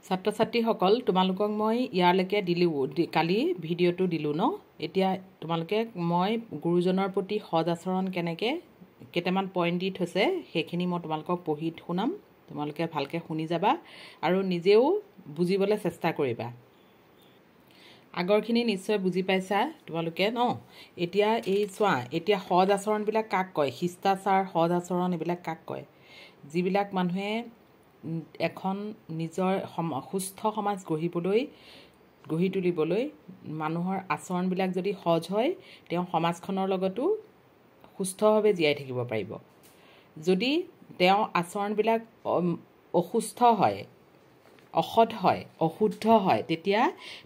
ছাত্ৰ ছাত্ৰীসকল তোমালোকক মই ইয়ালৈকে দিলোঁ কালি ভিডিঅ'টো দিলোঁ ন এতিয়া তোমালোকে মই গুৰুজনৰ প্ৰতি সদ আচৰণ কেনেকৈ কেইটামান পইণ্ট দি থৈছে সেইখিনি মই তোমালোকক পঢ়ি শুনাম তোমালোকে ভালকৈ শুনি যাবা আৰু নিজেও বুজিবলৈ চেষ্টা কৰিবা আগৰখিনি নিশ্চয় বুজি পাইছা তোমালোকে ন এতিয়া এই চোৱা এতিয়া সদ আচৰণবিলাক কাক কয় শিষ্টাচাৰ সদ আচৰণ এইবিলাক কাক কয় যিবিলাক মানুহে এখন নিজৰ সুস্থ সমাজ গঢ়ি তুলিবলৈ মানুহৰ আচৰণবিলাক যদি সহজ হয় তেওঁ সমাজখনৰ লগতো সুস্থভাৱে জীয়াই থাকিব পাৰিব যদি তেওঁ আচৰণবিলাক অসুস্থ হয় অসৎ হয় অশুদ্ধ হয় তেতিয়া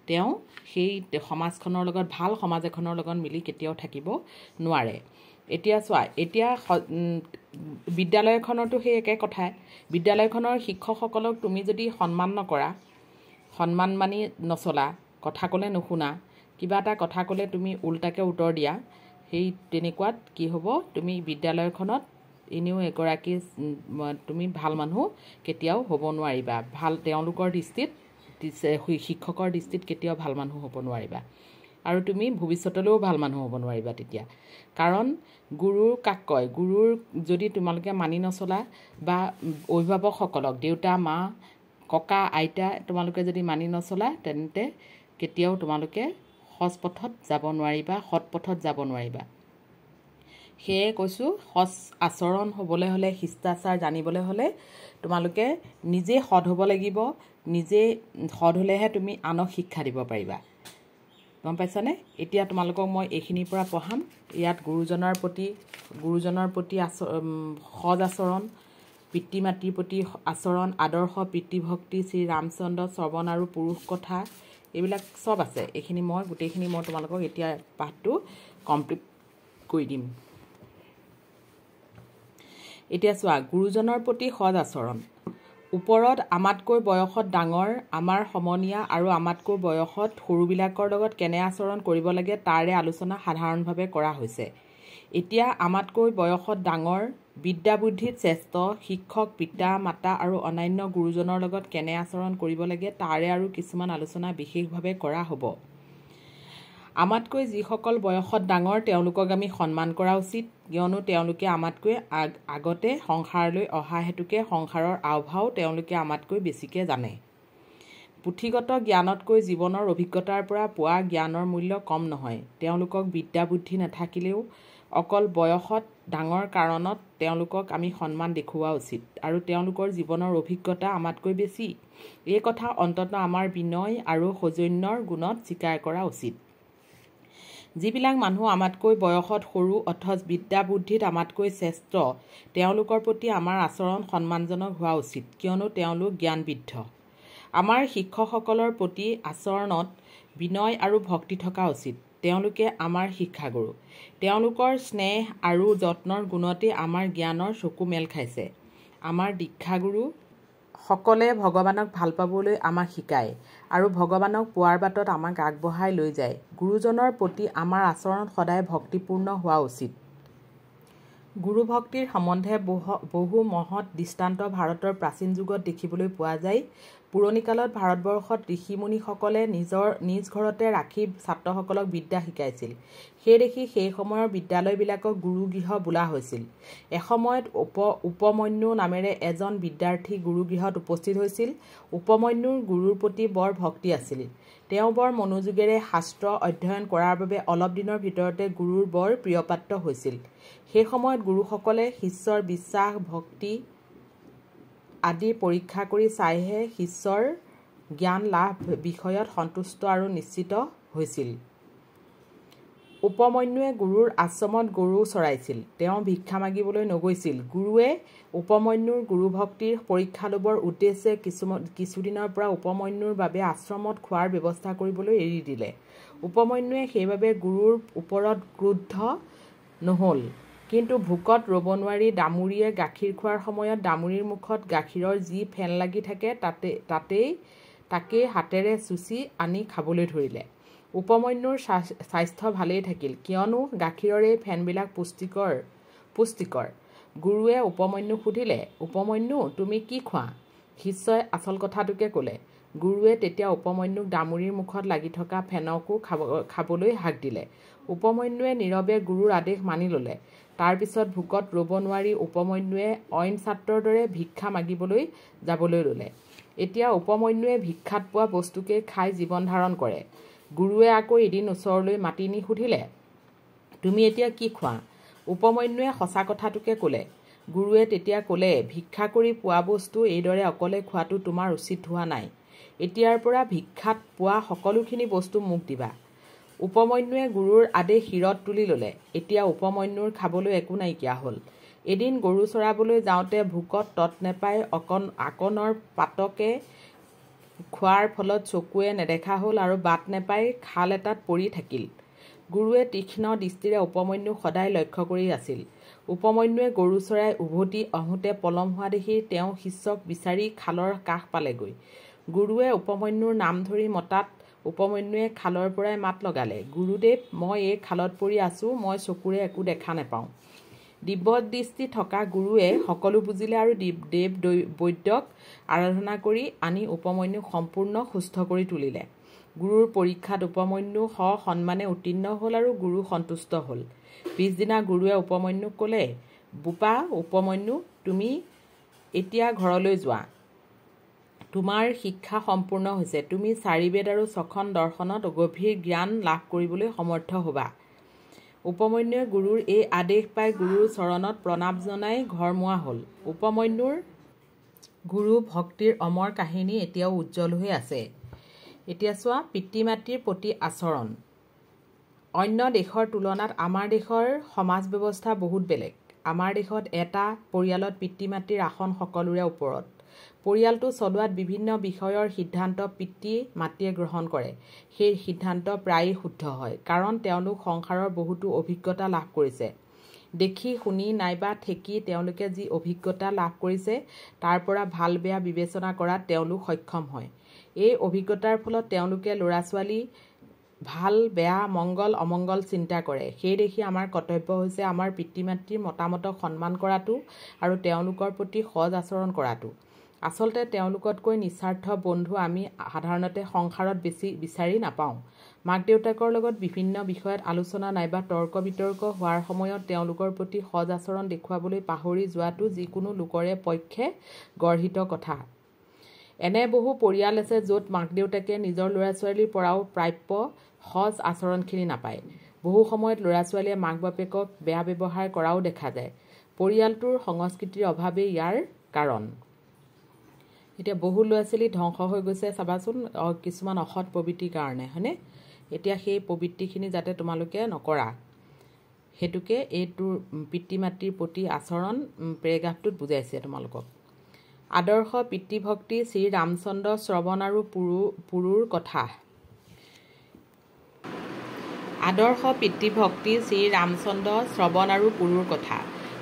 তেওঁ সেই সমাজখনৰ লগত ভাল সমাজ এখনৰ লগত মিলি কেতিয়াও থাকিব নোৱাৰে এতিয়া চোৱা এতিয়া বিদ্যালয়খনতো সেই একে কথাই বিদ্যালয়খনৰ শিক্ষকসকলক তুমি যদি সন্মান নকৰা সন্মান মানি নচলা কথা ক'লে নুশুনা কিবা এটা কথা ক'লে তুমি উল্টাকে উত্তৰ দিয়া সেই তেনেকুৱাত কি হ'ব তুমি বিদ্যালয়খনত এনেও এগৰাকী তুমি ভাল মানুহ কেতিয়াও হ'ব নোৱাৰিবা ভাল তেওঁলোকৰ দৃষ্টিত শিক্ষকৰ দৃষ্টিত কেতিয়াও ভাল মানুহ হ'ব নোৱাৰিবা আৰু তুমি ভৱিষ্যতলৈও ভাল মানুহ হ'ব নোৱাৰিবা তেতিয়া কাৰণ গুৰুৰ কাক কয় গুৰুৰ যদি তোমালোকে মানি নচলা বা অভিভাৱকসকলক দেউতা মা ককা আইতা তোমালোকে যদি মানি নচলা তেন্তে কেতিয়াও তোমালোকে সৎ পথত যাব নোৱাৰিবা সৎ পথত যাব নোৱাৰিবা সেয়ে কৈছোঁ সৎ আচৰণ হ'বলৈ হ'লে শিষ্টাচাৰ জানিবলৈ হ'লে তোমালোকে নিজে সৎ হ'ব লাগিব নিজে সৎ হ'লেহে তুমি আনক শিক্ষা দিব পাৰিবা গম পাইছানে এতিয়া তোমালোকক মই এইখিনিৰ পৰা পঢ়াম ইয়াত গুৰুজনৰ প্ৰতি সৎ আচৰণ পিতৃ মাতৃৰ প্ৰতি আচৰণ আদৰ্শ পিতৃভক্তি শ্ৰী ৰামচন্দ্ৰ শ্ৰৱণ আৰু পুৰুষ কথা এইবিলাক চব আছে এইখিনি মই গোটেইখিনি মই তোমালোকক এতিয়া পাঠটো কমপ্লিট কৰি দিম এতিয়া চোৱা গুৰুজনৰ প্ৰতি সৎ আচৰণ ওপৰত আমাতকৈ বয়সত ডাঙৰ আমাৰ সমনীয়া আৰু আমাতকৈ বয়সত সৰুবিলাকৰ লগত কেনে আচৰণ কৰিব লাগে তাৰে আলোচনা সাধাৰণভাৱে কৰা হৈছে এতিয়া আমাতকৈ বয়সত ডাঙৰ বিদ্যা বুদ্ধিত শ্ৰেষ্ঠ শিক্ষক পিতা মাতা আৰু অন্যান্য গুৰুজনৰ লগত কেনে আচৰণ কৰিব লাগে তাৰে আৰু কিছুমান আলোচনা বিশেষভাৱে কৰা হ'ব আমাতকৈ যিসকল বয়সত ডাঙৰ তেওঁলোকক আমি সন্মান কৰা উচিত কিয়নো তেওঁলোকে আমাতকৈ আগতে সংসাৰলৈ অহা হেতুকে সংসাৰৰ আওভাও তেওঁলোকে আমাতকৈ বেছিকৈ জানে পুথিগত জ্ঞানতকৈ জীৱনৰ অভিজ্ঞতাৰ পৰা পোৱা জ্ঞানৰ মূল্য কম নহয় তেওঁলোকক বিদ্যা বুদ্ধি নাথাকিলেও অকল বয়সত ডাঙৰ কাৰণত তেওঁলোকক আমি সন্মান দেখুওৱা উচিত আৰু তেওঁলোকৰ জীৱনৰ অভিজ্ঞতা আমাতকৈ বেছি এই কথা অন্ততঃ আমাৰ বিনয় আৰু সৌজন্যৰ গুণত স্বীকাৰ কৰা উচিত যিবিলাক মানুহ আমাতকৈ বয়সত সৰু অথচ বিদ্যা বুদ্ধিত আমাতকৈ শ্ৰেষ্ঠ তেওঁলোকৰ প্ৰতি আমাৰ আচৰণ সন্মানজনক হোৱা উচিত কিয়নো তেওঁলোক জ্ঞানবৃদ্ধ আমাৰ শিক্ষকসকলৰ প্ৰতি আচৰণত বিনয় আৰু ভক্তি থকা উচিত তেওঁলোকে আমাৰ শিক্ষাগুৰু তেওঁলোকৰ স্নেহ আৰু যত্নৰ গুণতে আমাৰ জ্ঞানৰ চকু মেল খাইছে আমাৰ দীক্ষাগুৰু সকলে ভগৱানক ভাল পাবলৈ আমাক শিকায় আৰু ভগৱানক পোৱাৰ বাটত আমাক আগবঢ়াই লৈ যায় গুৰুজনৰ প্ৰতি আমাৰ আচৰণ সদায় ভক্তিপূৰ্ণ হোৱা উচিত গুৰু ভক্তিৰ সম্বন্ধে বহু মহৎ দৃষ্টান্ত ভাৰতৰ প্ৰাচীন যুগত দেখিবলৈ পোৱা যায় পুৰণি কালত ভাৰতবৰ্ষত ঋষিমুনিসকলে নিজ ঘৰতে ৰাখি ছাত্ৰসকলক বিদ্যা শিকাইছিল সেই দেখি সেই সময়ৰ বিদ্যালয়বিলাকক গুৰুগৃহ বোলা হৈছিল এসময়ত উপমন্যু নামেৰে এজন বিদ্যাৰ্থী গুৰুগৃহত উপস্থিত হৈছিল উপমন্যুৰ গুৰুৰ প্ৰতি বৰ ভক্তি আছিল তেওঁ বৰ মনোযোগেৰে শাস্ত্ৰ অধ্যয়ন কৰাৰ বাবে অলপ দিনৰ ভিতৰতে গুৰুৰ বৰ প্ৰিয়পাত্ৰ হৈছিল সেই সময়ত গুৰুসকলে শিষ্যৰ বিশ্বাস ভক্তি আদি পৰীক্ষা কৰি চাইহে শিষ্যৰ জ্ঞান লাভ বিষয়ত সন্তুষ্ট আৰু নিশ্চিত হৈছিল উপমন্যুৱে গুৰুৰ আশ্ৰমত গৰু চৰাইছিল তেওঁ ভিক্ষা মাগিবলৈ নগৈছিল গুৰুৱে উপমন্যুৰ গুৰুভক্তিৰ পৰীক্ষা ল'বৰ উদ্দেশ্যে কিছুদিনৰ পৰা উপমন্যুৰ বাবে আশ্ৰমত খোৱাৰ ব্যৱস্থা কৰিবলৈ এৰি দিলে উপমন্যুৱে সেইবাবে গুৰুৰ ওপৰত ক্ৰুদ্ধ নহ'ল কিন্তু ভোকত ৰ'ব নোৱাৰি দামুৰীয়ে গাখীৰ খোৱাৰ সময়ত দামুৰীৰ মুখত গাখীৰৰ যি ফেন লাগি থাকে তাকেই হাতেৰে চুচি আনি খাবলৈ ধৰিলে উপমন্যুৰ স্বাস্থ্য ভালেই থাকিল কিয়নো গাখীৰৰ এই ফেনবিলাক পুষ্টিকৰ গুৰুৱে উপমন্যুক সুধিলে উপমন্যু তুমি কি খোৱা শিষ্যই আচল কথাটোকে ক'লে। গুৰুৱে তেতিয়া উপমন্যুক ডামুৰিৰ মুখত লাগি থকা ফেনকো খাবলৈ হাক দিলে। উপমন্যুৱে নীৰৱে গুৰুৰ আদেশ মানি ল'লে। তাৰ পিছত ভোকত ৰ'ব নোৱাৰি উপমন্যুৱে অইন ছাত্ৰৰ দৰে ভিক্ষা মাগিবলৈ যাবলৈ ল'লে। এতিয়া উপমন্যুৱে ভিক্ষাত পোৱা বস্তুকেই খাই জীৱন ধাৰণ কৰে। গুৰুৱে আকৌ এদিন ওচৰলৈ মাতি নি সুধিলে, তুমি এতিয়া কি খোৱা? উপমন্যুৱে সঁচা কথাটোকে ক'লে। গুৰুৱে তেতিয়া ক'লে, ভিক্ষা কৰি পোৱা বস্তু এইদৰে অকলে খোৱাটো তোমাৰ উচিত হোৱা নাই। এতিয়াৰ পৰা ভিক্ষাত পোৱা সকলোখিনি বস্তু মোক দিবা। উপমন্যুৱে গুৰুৰ আদেশ শিৰত তুলি ল'লে। এতিয়া উপমন্যুৰ খাবলৈ একো নাইকিয়া হ'ল। এদিন গৰু চৰাবলৈ যাওঁতে ভোকত তত নেপাই আকনৰ পাতকে খোৱাৰ ফলত চকুৱে নেদেখা হ'ল আৰু বাট নেপাই খাল এটাত পৰি থাকিল। গুৰুৱে তীক্ষ্ণ দৃষ্টিৰে উপমন্যুক সদায় লক্ষ্য কৰি আছিল। উপমন্যুৱে গৰু চৰাই উভতি আহোঁতে পলম হোৱা দেখি তেওঁ শিষ্যক বিচাৰি খালৰ কাষ পালেগৈ। গুৰুৱে উপমন্যুৰ নাম ধৰি মতাত উপমন্যুৱে খালৰ পৰাই মাত লগালে, গুৰুদেৱ, মই এই খালত পৰি আছোঁ, মই চকুৰে একো দেখা নেপাওঁ। দিব্যদৃষ্টি থকা গুৰুৱে সকলো বুজিলে আৰু দেৱ বৈদ্যক আৰাধনা কৰি আনি উপমন্যুক সম্পূৰ্ণ সুস্থ কৰি তুলিলে। গুৰুৰ পৰীক্ষাত উপমন্যু সসন্মানে উত্তীৰ্ণ হ'ল আৰু গুৰু সন্তুষ্ট হ'ল। পিছদিনা গুৰুৱে উপমন্যুক ক'লে, বোপা উপমন্যু, তুমি এতিয়া ঘৰলৈ যোৱা। তোমাৰ শিক্ষা সম্পূৰ্ণ হৈছে। তুমি 4 বেদ আৰু 6খন দৰ্শনত গভীৰ জ্ঞান লাভ কৰিবলৈ সমৰ্থ হ'বা। উপমন্যুৱে গুৰুৰ এই আদেশ পাই গুৰুৰ চৰণত প্ৰণাম জনাই ঘৰমুৱা হ'ল। উপমন্যুৰ গুৰু ভক্তিৰ অমৰ কাহিনী এতিয়াও উজ্জ্বল হৈ আছে। এতিয়া চোৱা, পিতৃ মাতৃৰ প্ৰতি আচৰণ। অন্য দেশৰ তুলনাত আমাৰ দেশৰ সমাজ ব্যৱস্থা বহুত বেলেগ। আমাৰ দেশত এটা পৰিয়ালত পিতৃ মাতৃৰ আসন সকলোৰে ওপৰত। পৰিয়ালটো চলোৱাত বিভিন্ন বিষয়ৰ সিদ্ধান্ত পিতৃ মাতৃয়ে গ্ৰহণ কৰে। সেই সিদ্ধান্ত প্ৰায়েই শুদ্ধ হয়, কাৰণ তেওঁলোক সংসাৰৰ বহুতো অভিজ্ঞতা লাভ কৰিছে। দেখি শুনি নাইবা ঠেকি তেওঁলোকে যি অভিজ্ঞতা লাভ কৰিছে তাৰ পৰা ভাল বেয়া বিবেচনা কৰাত তেওঁলোক সক্ষম হয়। এই অভিজ্ঞতাৰ ফলত তেওঁলোকে ল'ৰা ছোৱালী ভাল বেয়া মংগল অমংগল চিন্তা কৰে। সেই দেখি আমাৰ কৰ্তব্য হৈছে আমাৰ পিতৃ মাতৃৰ মতামতক সন্মান কৰাটো আৰু তেওঁলোকৰ প্ৰতি সজ আচৰণ কৰাটো। আচলতে তেওঁলোকতকৈ নিস্বাৰ্থ বন্ধু আমি সাধাৰণতে সংসাৰত বেছি বিচাৰি নাপাওঁ। মাক দেউতাকৰ লগত বিভিন্ন বিষয়ত আলোচনা নাইবা তৰ্ক বিতৰ্ক হোৱাৰ সময়ত তেওঁলোকৰ প্ৰতি সজ আচৰণ দেখুৱাবলৈ পাহৰি যোৱাটো যিকোনো লোকৰে পক্ষে গৰ্হিত কথা। এনে বহু পৰিয়াল আছে য'ত মাক দেউতাকে নিজৰ ল'ৰা ছোৱালীৰ পৰাও প্ৰাপ্য সজ আচৰণখিনি নাপায়। বহু সময়ত ল'ৰা ছোৱালীয়ে মাক বাপেকক বেয়া ব্যৱহাৰ কৰাও দেখা যায়। পৰিয়ালটোৰ সংস্কৃতিৰ অভাৱেই ইয়াৰ কাৰণ। এতিয়া বহু ল'ৰা ছোৱালী ধ্বংস হৈ গৈছে চাবাচোন, কিছুমান অসৎ প্ৰবৃত্তিৰ কাৰণে, হয়নে? এতিয়া সেই প্ৰবৃত্তিখিনি যাতে তোমালোকে নকৰা, সেইটোকে এইটোৰ পিতৃ মাতৃৰ প্ৰতি আচৰণ পেৰেগ্ৰাফটোত বুজাইছে তোমালোকক। আদৰ্শ পিতৃভক্তি শ্ৰী ৰামচন্দ্ৰ শ্ৰৱণ আৰু পুৰুৰ কথা। আদৰ্শ পিতৃভক্তি শ্ৰী ৰামচন্দ্ৰ শ্ৰৱণ আৰু পুৰুৰ কথা।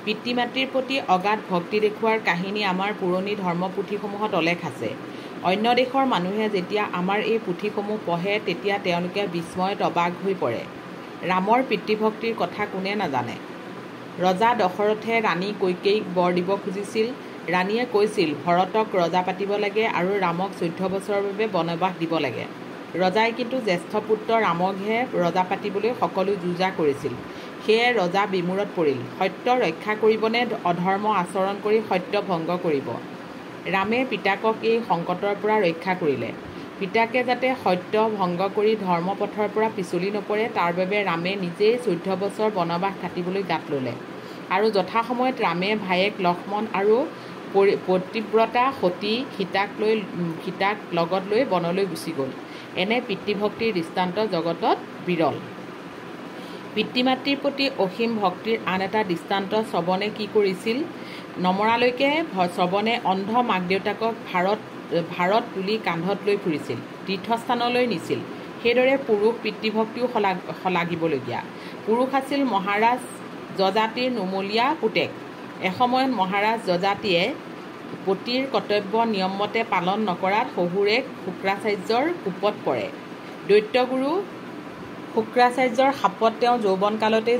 পিতৃ মাতৃৰ প্ৰতি অগাধ ভক্তি দেখুওৱাৰ কাহিনী আমাৰ পুৰণি ধৰ্মপুথিসমূহত উল্লেখ আছে। অন্য দেশৰ মানুহে যেতিয়া আমাৰ এই পুথিসমূহ পঢ়ে তেতিয়া তেওঁলোকে বিস্ময়ত অবাক হৈ পৰে। ৰামৰ পিতৃভক্তিৰ কথা কোনে নাজানে? ৰজা দশৰথে ৰাণী কৈকেয়ীক বৰ দিব খুজিছিল। ৰাণীয়ে কৈছিল, ভৰতক ৰজা পাতিব লাগে আৰু ৰামক 14 বছৰৰ বাবে বনবাস দিব লাগে। ৰজাই কিন্তু জ্যেষ্ঠ পুত্ৰ ৰামকহে ৰজা পাতিবলৈ সকলো যোজা কৰিছিল। সেয়ে ৰজা বিমূৰত পৰিল। সত্য ৰক্ষা কৰিবনে অধৰ্ম আচৰণ কৰি সত্য ভংগ কৰিব? ৰামে পিতাকক এই সংকটৰ পৰা ৰক্ষা কৰিলে। পিতাকে যাতে সত্য ভংগ কৰি ধৰ্মপথৰ পৰা পিছলি নপৰে তাৰ বাবে ৰামে নিজেই 14 বছৰ বনবাস কাটিবলৈ গাত ল'লে। আৰু যথাসময়ত ৰামে ভায়েক লক্ষ্মণ আৰু পতিব্ৰতা সতী সীতাক লগত লৈ বনলৈ গুচি গ'ল। এনে পিতৃভক্তিৰ দৃষ্টান্ত জগতত বিৰল। পিতৃ মাতৃৰ প্ৰতি অসীম ভক্তিৰ আন এটা দৃষ্টান্ত শ্ৰৱণে কি কৰিছিল? নমৰালৈকে শ্ৰৱণে অন্ধ মাক দেউতাকক ভাৰত তুলি কান্ধত লৈ ফুৰিছিল, তীৰ্থস্থানলৈ নিছিল। সেইদৰে পুৰুষ পিতৃভক্তিও শলাগিবলগীয়া। পুৰুষ আছিল মহাৰাজ যযাতিৰ নুমলীয়া পুতেক। এসময়ত মহাৰাজ যযাতিয়ে পতিৰ কৰ্তব্য নিয়মমতে পালন নকৰাত শহুৰেক শুক্ৰাচাৰ্যৰ কোপত পৰে। দৈত্যগুৰু শুক্ৰাচাৰ্যৰ শাপত তেওঁ যৌৱনকালতেই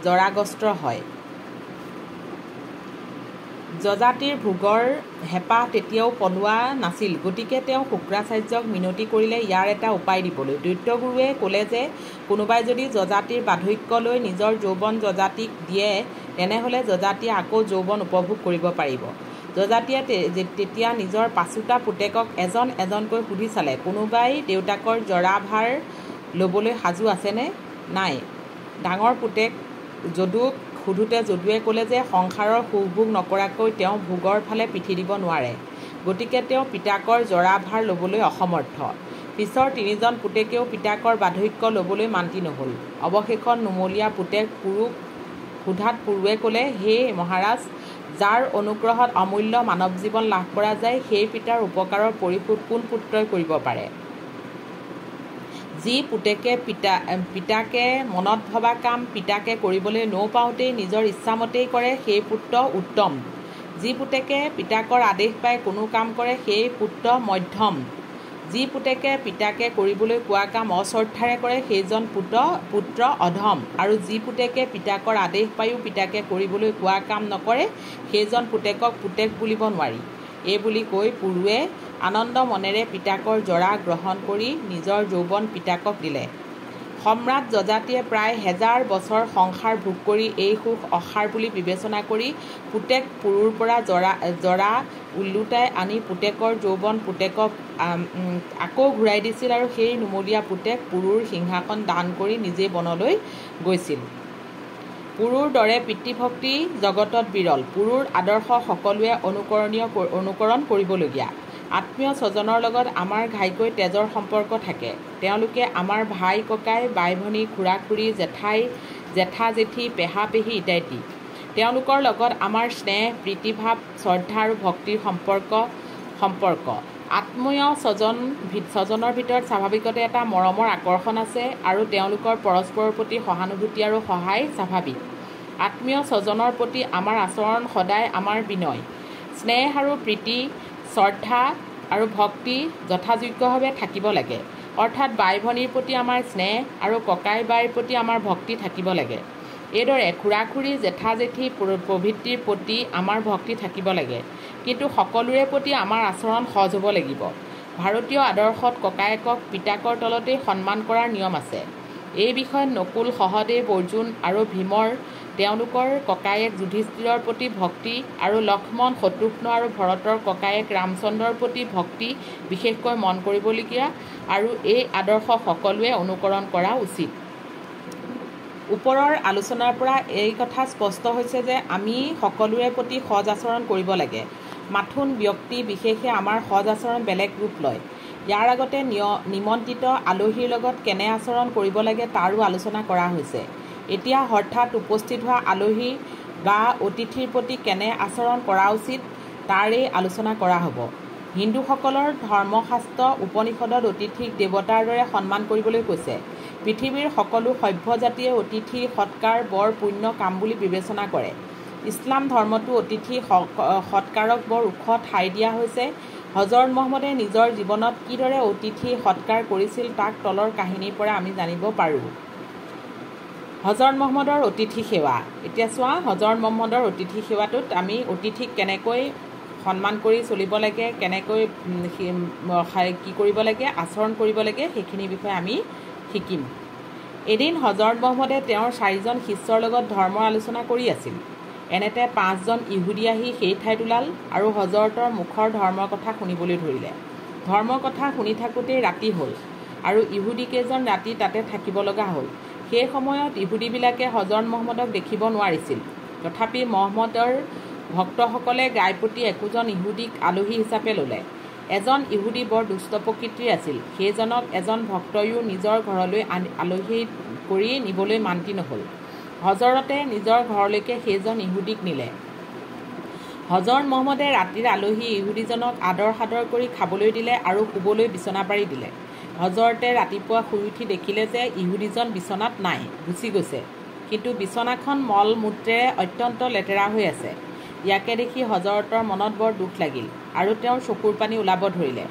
জৰাগ্ৰস্ত হয়। যযাতিৰ ভোগৰ হেঁপাহ তেতিয়াও পলোৱা নাছিল, গতিকে তেওঁ শুক্ৰাচাৰ্যক মিনতি কৰিলে ইয়াৰ এটা উপায় দিবলৈ। দৈত্যগুৰুৱে ক'লে যে কোনোবাই যদি যযাতিৰ বাৰ্ধক্য লৈ নিজৰ যৌৱন যযাতিক দিয়ে তেনেহ'লে যযাতিয়ে আকৌ যৌৱন উপভোগ কৰিব পাৰিব। যযাতিয়ে তেতিয়া নিজৰ পাঁচোটা পুতেকক এজন এজনকৈ সুধি চালে, কোনোবাই দেউতাকৰ জৰাভাৰ ল'বলৈ সাজু আছেনে? নাই। ডাঙৰ পুতেক যদুক সোধোতে যদুৱে ক'লে যে সংসাৰৰ সুখভোগ নকৰাকৈ তেওঁ ভোগৰ ফালে পিঠি দিব নোৱাৰে, গতিকে তেওঁ পিতাকৰ জৰাভাৰ ল'বলৈ অসমৰ্থ। পিছৰ তিনিজন পুতেকেও পিতাকৰ বাৰ্ধক্য ল'বলৈ মান্তি নহ'ল। অৱশেষত নুমলীয়া পুতেক পুৰুক সোধাত পুৰুৱে ক'লে, হে মহাৰাজ, যাৰ অনুগ্ৰহত অমূল্য মানৱ জীৱন লাভ কৰা যায় সেই পিতাৰ উপকাৰৰ পৰিশোধ কোন পুত্ৰই কৰিব পাৰে? যি পুতেকে পিতাকে মনত ভবা কাম পিতাকে কৰিবলৈ নৌপাওঁতেই নিজৰ ইচ্ছামতেই কৰে সেই পুত্ৰ উত্তম। যি পুতেকে পিতাকৰ আদেশ পাই কোনো কাম কৰে সেই পুত্ৰ মধ্যম। যি পুতেকে পিতাকে কৰিবলৈ কোৱা কাম অশ্ৰদ্ধাৰে কৰে সেইজন পুত্ৰ অধম। আৰু যি পুতেকে পিতাকৰ আদেশ পায়ো পিতাকে কৰিবলৈ কোৱা কাম নকৰে সেইজন পুতেকক পুতেক বুলিব নোৱাৰি। এই বুলি কৈ পুৰুৱে আনন্দ মনেৰে পিতাকৰ জৰা গ্ৰহণ কৰি নিজৰ যৌৱন পিতাকক দিলে। সম্ৰাট যযাতিয়ে প্ৰায় 1000 বছৰ সংসাৰ ভোগ কৰি এই সুখ অসাৰ বুলি বিবেচনা কৰি পুতেক পুৰুৰ পৰা জৰা ওলোটাই আনি পুতেকৰ যৌৱন পুতেকক আকৌ ঘূৰাই দিছিল আৰু সেই নুমলীয়া পুতেক পুৰুৰ সিংহাসন দান কৰি নিজেই বনলৈ গৈছিল। পুৰুৰ দৰে পিতৃভক্তি জগতত বিৰল। পুৰুৰ আদৰ্শ সকলোৱে অনুকৰণ কৰিবলগীয়া। আত্মীয় স্বজনৰ লগত আমাৰ ঘাইকৈ তেজৰ সম্পৰ্ক থাকে। তেওঁলোকে আমাৰ ভাই ককাই, বাই ভনী, খুৰা খুৰী, জেঠা জেঠী, পেহা পেহী ইত্যাদি। তেওঁলোকৰ লগত আমাৰ স্নেহ, প্ৰীতিভাৱ, শ্ৰদ্ধা আৰু ভক্তিৰ সম্পৰ্ক। আত্মীয় স্বজনৰ ভিতৰত স্বাভাৱিকতে এটা মৰমৰ আকৰ্ষণ আছে আৰু তেওঁলোকৰ পৰস্পৰৰ প্ৰতি সহানুভূতি আৰু সহায় স্বাভাৱিক। আত্মীয় স্বজনৰ প্ৰতি আমাৰ আচৰণ সদায় আমাৰ বিনয়, স্নেহ আৰু প্ৰীতি, শ্ৰদ্ধা আৰু ভক্তি যথাযোগ্যভাৱে থাকিব লাগে। অৰ্থাৎ বাই ভনীৰ প্ৰতি আমাৰ স্নেহ আৰু ককাই বাইৰ প্ৰতি আমাৰ ভক্তি থাকিব লাগে। এইদৰে খুৰা খুৰী, জেঠা জেঠী প্ৰভৃতিৰ প্ৰতি আমাৰ ভক্তি থাকিব লাগে। কিন্তু সকলোৰে প্ৰতি আমাৰ আচৰণ সহজ হ'ব লাগিব। ভাৰতীয় আদৰ্শত ককায়েকক পিতাকৰ তলতেই সন্মান কৰাৰ নিয়ম আছে। এই বিষয়ত নকুল, সহদেৱ, অৰ্জুন আৰু ভীমৰ তেওঁলোকৰ ককায়েক যুধিষ্ঠিৰৰ প্ৰতি ভক্তি আৰু লক্ষ্মণ, শত্ৰুঘ্ন আৰু ভৰতৰ ককায়েক ৰামচন্দ্ৰৰ প্ৰতি ভক্তি বিশেষকৈ মন কৰিবলগীয়া আৰু এই আদৰ্শ সকলোৱে অনুকৰণ কৰা উচিত। ওপৰৰ আলোচনাৰ পৰা এই কথা স্পষ্ট হৈছে যে আমি সকলোৰে প্ৰতি সজ আচৰণ কৰিব লাগে। মাথোন ব্যক্তি বিশেষে আমাৰ সজ আচৰণ বেলেগ ৰূপ লয়। ইয়াৰ আগতে নিমন্ত্ৰিত আলহীৰ লগত কেনে আচৰণ কৰিব লাগে তাৰো আলোচনা কৰা হৈছে। এতিয়া হঠাৎ উপস্থিত হোৱা আলহী বা অতিথিৰ প্ৰতি কেনে আচৰণ কৰা উচিত তাৰেই আলোচনা কৰা হ'ব। হিন্দুসকলৰ ধৰ্মশাস্ত্ৰ উপনিষদত অতিথিক দেৱতাৰ দৰে সন্মান কৰিবলৈ কৈছে। পৃথিৱীৰ সকলো সভ্য জাতিয়ে অতিথি সৎকাৰ বৰ পুণ্য কাম বুলি বিবেচনা কৰে। ইছলাম ধৰ্মতো অতিথি সৎকাৰক বৰ ওখ ঠাই দিয়া হৈছে। হজৰত মহম্মদে নিজৰ জীৱনত কিদৰে অতিথি সৎকাৰ কৰিছিল তাক তলৰ কাহিনীৰ পৰা আমি জানিব পাৰোঁ। হজৰত মহম্মদৰ অতিথি সেৱা। এতিয়া চোৱা, হজৰত মহম্মদৰ অতিথি সেৱাটোত আমি অতিথিক কেনেকৈ সন্মান কৰি চলিব লাগে, কেনেকৈ কি কৰিব লাগে, আচৰণ কৰিব লাগে সেইখিনিৰ বিষয়ে আমি শিকিম। এদিন হজৰত মহম্মদে তেওঁৰ 4জন শিষ্যৰ লগত ধৰ্মৰ আলোচনা কৰি আছিল। এনেতে 5জন ইহুদী আহি সেই ঠাইত ওলাল আৰু হজৰতৰ মুখৰ ধৰ্মৰ কথা শুনিবলৈ ধৰিলে। ধৰ্মৰ কথা শুনি থাকোঁতেই ৰাতি হ'ল আৰু ইহুদীকেইজন ৰাতি তাতে থাকিব লগা হ'ল। সেই সময়ত ইহুদীবিলাকে হজৰত মহম্মদক দেখিব নোৱাৰিছিল। তথাপি মহম্মদৰ ভক্তসকলে গাইপতি একোজন ইহুদীক আলহী হিচাপে ল'লে। এজন ইহুদী বৰ দুষ্ট প্ৰকৃতিৰ আছিল। সেইজনক এজন ভক্তয়ো নিজৰ ঘৰলৈ আলহী কৰি নিবলৈ মান্তি নহ'ল। হজৰতে নিজৰ ঘৰলৈকে সেইজন ইহুদীক নিলে। হজৰত মহম্মদে ৰাতিৰ আলহী ইহুদীজনক আদৰ সাদৰ কৰি খাবলৈ দিলে আৰু শুবলৈ বিচনা পাৰি দিলে। হজৰতে ৰাতিপুৱা শুই উঠি দেখিলে যে ইহুদীজন বিচনাত নাই, গুচি গৈছে। কিন্তু বিচনাখন মল মূত্ৰেৰে অত্যন্ত লেতেৰা হৈ আছে। ইয়াকে দেখি হজৰতৰ মনত বৰ দুখ লাগিল আৰু তেওঁৰ চকুৰ পানী ওলাব ধৰিলে।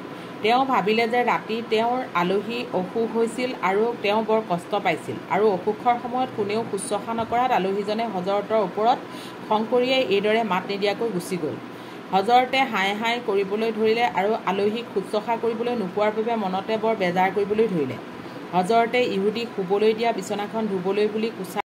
তেওঁ ভাবিলে যে ৰাতি তেওঁৰ আলহী অসুখ হৈছিল আৰু তেওঁ বৰ কষ্ট পাইছিল আৰু অসুখৰ সময়ত কোনেও শুশ্ৰূষা নকৰাত আলহীজনে হজৰতৰ ওপৰত খং কৰিয়েই এইদৰে মাত নিদিয়াকৈ গুচি গ'ল। হজৰতে হাই হাই কৰিবলৈ ধৰিলে আৰু আলহীক শুশ্ৰূষা কৰিবলৈ নোপোৱাৰ বাবে মনতে বৰ বেজাৰ কৰিবলৈ ধৰিলে। হজৰতে ইহুদীক শুবলৈ দিয়া বিচনাখন ধুবলৈ বুলি কোচা